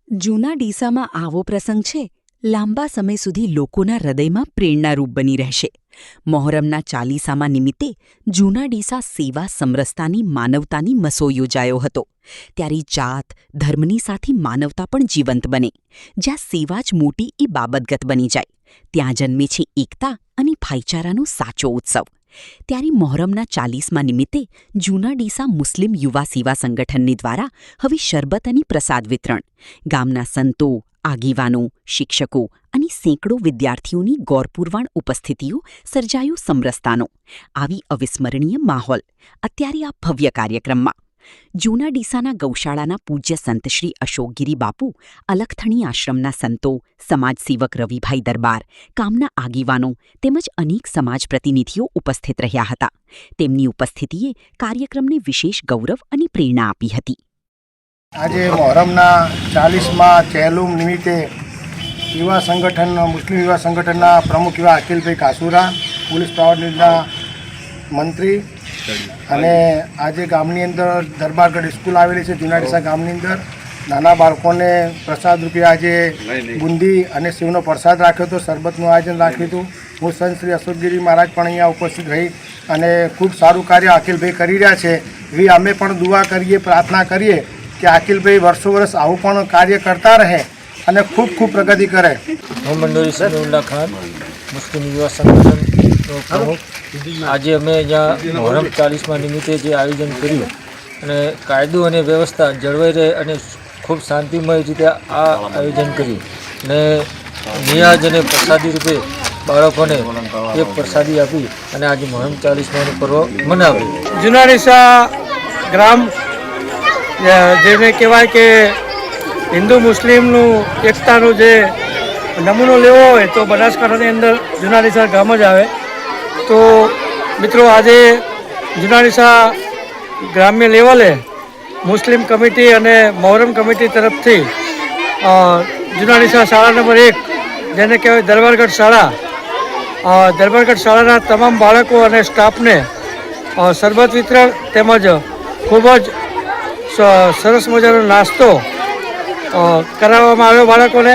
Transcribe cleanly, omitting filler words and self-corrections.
જૂના ડીસામાં આવો પ્રસંગ છે, લાંબા સમય સુધી લોકોના હૃદયમાં પ્રેરણારૂપ બની રહેશે. મહોરમના ચાલીસામાં નિમિત્તે જૂના ડીસા સેવા સમરસતાની માનવતાની મસો યોજાયો હતો. ત્યારે જાત ધર્મની સાથે માનવતા પણ જીવંત બને. જ્યાં સેવા જ મોટી એ બાબતગત બની જાય, ત્યાં જન્મે છે એકતા અને ભાઈચારાનો સાચો ઉત્સવ. ત્યારે મહોરમના 40મા નિમિત્તે જૂના ડીસા મુસ્લિમ યુવા સેવા સંગઠનની દ્વારા હવે શરબત અને પ્રસાદ વિતરણ, ગામના સંતો, આગેવાનો, શિક્ષકો અને સેંકડો વિદ્યાર્થીઓની ગૌરપૂર્વક ઉપસ્થિતિઓ સર્જાયો સમરસતાનો. આવી અવિસ્મરણીય માહોલ અત્યારે આ ભવ્ય કાર્યક્રમમાં. જૂના ડીસાના ગૌશાળાના પૂજ્ય સંત શ્રી અશોકગીરી બાપુ, અલખથણી આશ્રમના સંતો, સમાજસેવક રવિભાઈ દરબાર, ગામના આગેવાનો તેમજ અનેક સમાજ પ્રતિનિધિઓ ઉપસ્થિત રહ્યા હતા. તેમની ઉપસ્થિતિએ કાર્યક્રમને વિશેષ ગૌરવ અને પ્રેરણા આપી હતી. આજે મહોરમના 40મા ચહેલુમ નિમિત્તે યુવા સંગઠન મુસ્લિમ યુવા સંગઠનના પ્રમુખ એવા અખિલભાઈ કાસુરા, પોલીસ પ્રાવડના મંત્રી, અને આજે ગામની અંદર દરબારગઢ સ્કૂલ આવેલી છે જૂના ડીસા ગામની અંદર, નાના બાળકોને પ્રસાદ રૂપે આજે બુંદી અને સેવનો પ્રસાદ રાખ્યો હતો, શરબતનું આયોજન રાખ્યું હતું. હું સંત શ્રી અશોકગીરી મહારાજ પણ અહીંયા ઉપસ્થિત રહી અને ખૂબ સારું કાર્ય અખિલભાઈ કરી રહ્યા છે. એવી અમે પણ દુઆ કરીએ, પ્રાર્થના કરીએ કે અખિલભાઈ વર્ષો વર્ષ આવું પણ કાર્ય કરતા રહે અને ખૂબ ખૂબ પ્રગતિ કરે. મોહમ્મદ સમીઉલ્લાહ ખાન, મુસ્લિમ યુવા સંગઠનનો પ્રમુખ. આજે અમે અહીંયા મહોરમ 40મા નિમિત્તે જે આયોજન કર્યું અને કાયદો અને વ્યવસ્થા જળવાઈ રહે અને ખૂબ શાંતિમય રીતે આ આયોજન કર્યું અને નિયાજ અને પ્રસાદી રૂપે બાળકોને એક પ્રસાદી આપી અને આજે મહોરમ 40માનું પર્વ મનાવ્યું. જૂના ડીસા ગ્રામ જેને કહેવાય કે હિન્દુ મુસ્લિમનું એકતાનું જે નમૂનો લેવો હોય તો બનાસકાંઠાની અંદર જૂના ડીસા ગામ જ આવે. તો મિત્રો, આજે જૂના ડીસા ગ્રામ્ય લેવલે મુસ્લિમ કમિટી અને મહોરમ કમિટી તરફથી જૂના ડીસા શાળા નંબર 1 જેને કહેવાય દરબારગઢ શાળા, દરબારગઢ શાળાના તમામ બાળકો અને સ્ટાફને શરબત વિતરણ તેમજ ખૂબ જ સરસ મજાનો નાસ્તો કરાવવામાં આવ્યો બાળકોને.